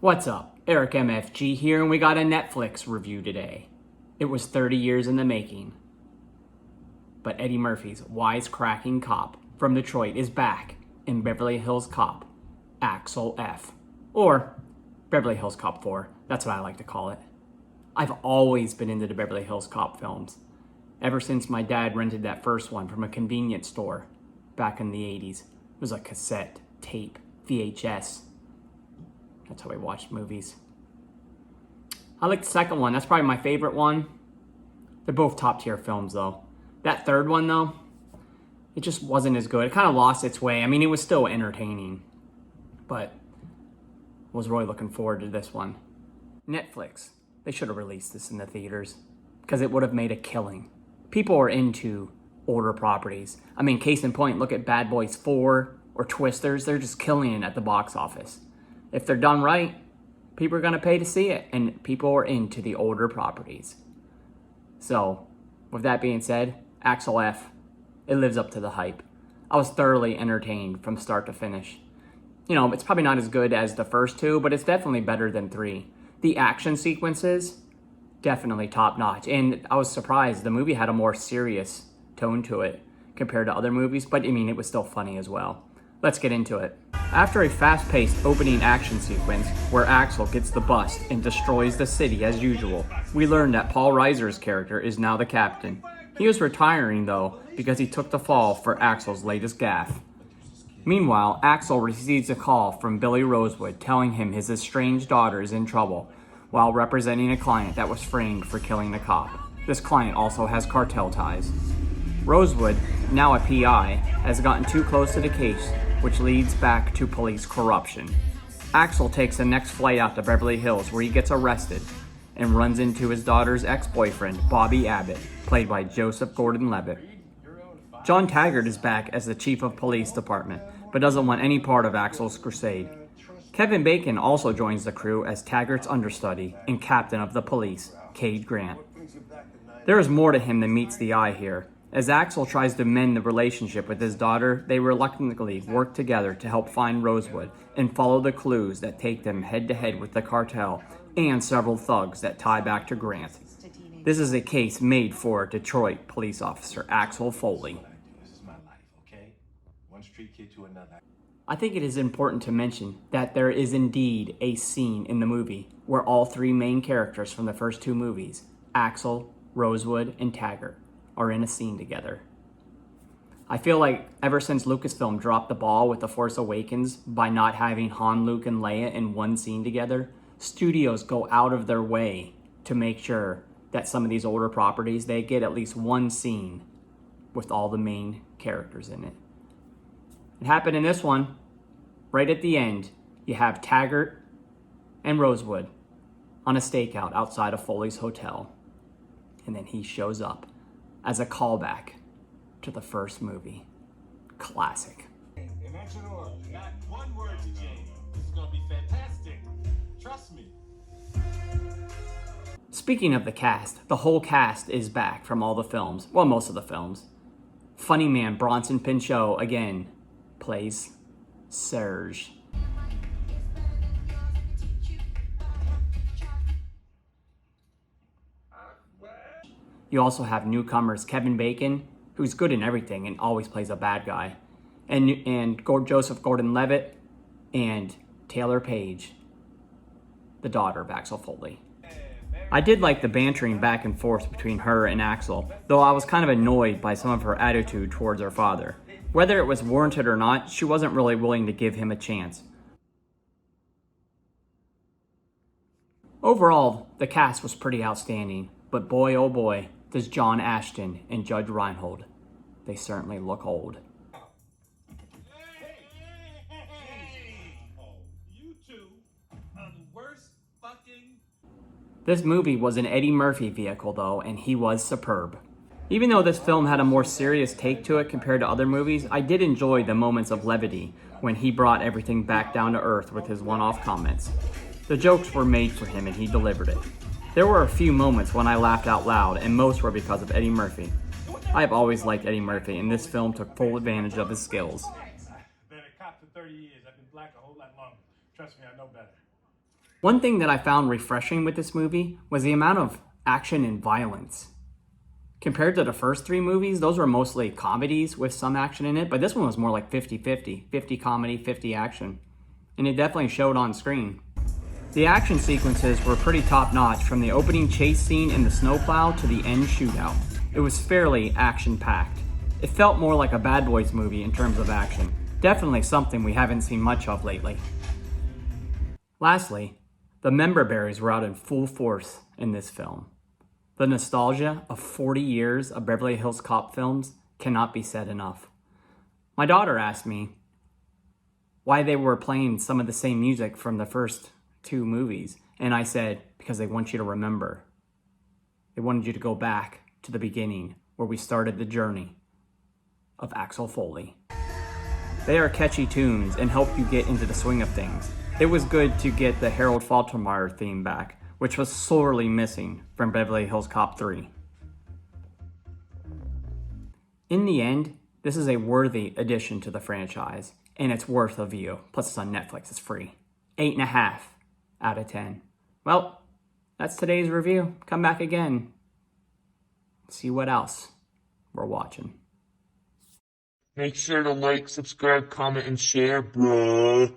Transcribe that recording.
What's up? Eric MFG here, and we got a Netflix review today. It was 30 years in the making. But Eddie Murphy's wisecracking cop from Detroit is back in Beverly Hills Cop, Axel F. Or Beverly Hills Cop 4, that's what I like to call it. I've always been into the Beverly Hills Cop films, ever since my dad rented that first one from a convenience store back in the 80s. It was a cassette, tape, VHS. That's how we watched movies. I like the second one. That's probably my favorite one. They're both top tier films though. That third one though, it just wasn't as good. It kind of lost its way. I mean, it was still entertaining, but I was really looking forward to this one. Netflix, they should have released this in the theaters because it would have made a killing. People are into older properties. I mean, case in point, look at Bad Boys 4 or Twisters. They're just killing it at the box office. If they're done right, people are going to pay to see it, and people are into the older properties. So, with that being said, Axel F, it lives up to the hype. I was thoroughly entertained from start to finish. You know, it's probably not as good as the first two, but it's definitely better than 3. The action sequences, definitely top notch. And I was surprised the movie had a more serious tone to it compared to other movies, but I mean, it was still funny as well. Let's get into it. After a fast-paced opening action sequence where Axel gets the bust and destroys the city as usual, we learn that Paul Reiser's character is now the captain. He was retiring though because he took the fall for Axel's latest gaffe. Meanwhile, Axel receives a call from Billy Rosewood telling him his estranged daughter is in trouble while representing a client that was framed for killing the cop. This client also has cartel ties. Rosewood, now a PI, has gotten too close to the case, which leads back to police corruption. Axel takes the next flight out to Beverly Hills where he gets arrested and runs into his daughter's ex-boyfriend, Bobby Abbott, played by Joseph Gordon-Levitt. John Taggart is back as the chief of police department, but doesn't want any part of Axel's crusade. Kevin Bacon also joins the crew as Taggart's understudy and captain of the police, Cade Grant. There is more to him than meets the eye here. As Axel tries to mend the relationship with his daughter, they reluctantly work together to help find Rosewood and follow the clues that take them head-to-head with the cartel and several thugs that tie back to Grant. This is a case made for Detroit police officer Axel Foley. I think it is important to mention that there is indeed a scene in the movie where all 3 main characters from the first 2 movies, Axel, Rosewood, and Taggart, are in a scene together. I feel like ever since Lucasfilm dropped the ball with The Force Awakens by not having Han, Luke, and Leia in one scene together, studios go out of their way to make sure that some of these older properties, they get at least one scene with all the main characters in it. It happened in this one. Right at the end, you have Taggart and Rosewood on a stakeout outside of Foley's hotel. And then he shows up as a callback to the first movie. Classic. And that's an order. Not one word to Jane. This is gonna be fantastic. Trust me. Speaking of the cast, the whole cast is back from all the films. Well, most of the films. Funny man Bronson Pinchot, again, plays Serge. You also have newcomers Kevin Bacon, who's good in everything and always plays a bad guy, and Joseph Gordon-Levitt, and Taylor Page, the daughter of Axel Foley. I did like the bantering back and forth between her and Axel, though I was kind of annoyed by some of her attitude towards her father. Whether it was warranted or not, she wasn't really willing to give him a chance. Overall, the cast was pretty outstanding, but boy oh boy, does John Ashton and Judge Reinhold. They certainly look old. You two are the worst fucking... This movie was an Eddie Murphy vehicle though, and he was superb. Even though this film had a more serious take to it compared to other movies, I did enjoy the moments of levity when he brought everything back down to earth with his one-off comments. The jokes were made for him and he delivered it. There were a few moments when I laughed out loud, and most were because of Eddie Murphy. I have always liked Eddie Murphy, and this film took full advantage of his skills. Been a cop for 30 years. I've been black a whole lot longer. Trust me, I know better. One thing that I found refreshing with this movie was the amount of action and violence. Compared to the first three movies, those were mostly comedies with some action in it, but this one was more like 50-50, 50 comedy, 50 action. And it definitely showed on screen. The action sequences were pretty top-notch, from the opening chase scene in the snowplow to the end shootout. It was fairly action-packed. It felt more like a Bad Boys movie in terms of action. Definitely something we haven't seen much of lately. Lastly, the member berries were out in full force in this film. The nostalgia of 40 years of Beverly Hills Cop films cannot be said enough. My daughter asked me why they were playing some of the same music from the first two movies, and I said, because they want you to remember. They wanted you to go back to the beginning where we started the journey of Axel Foley. They are catchy tunes and help you get into the swing of things. It was good to get the Harold Faltermeyer theme back, which was sorely missing from Beverly Hills Cop 3. In the end, this is a worthy addition to the franchise, and it's worth a view. Plus it's on Netflix, it's free. 8.5 out of 10. Well, that's today's review. Come back again. See what else we're watching. Make sure to like, subscribe, comment, and share, bruh.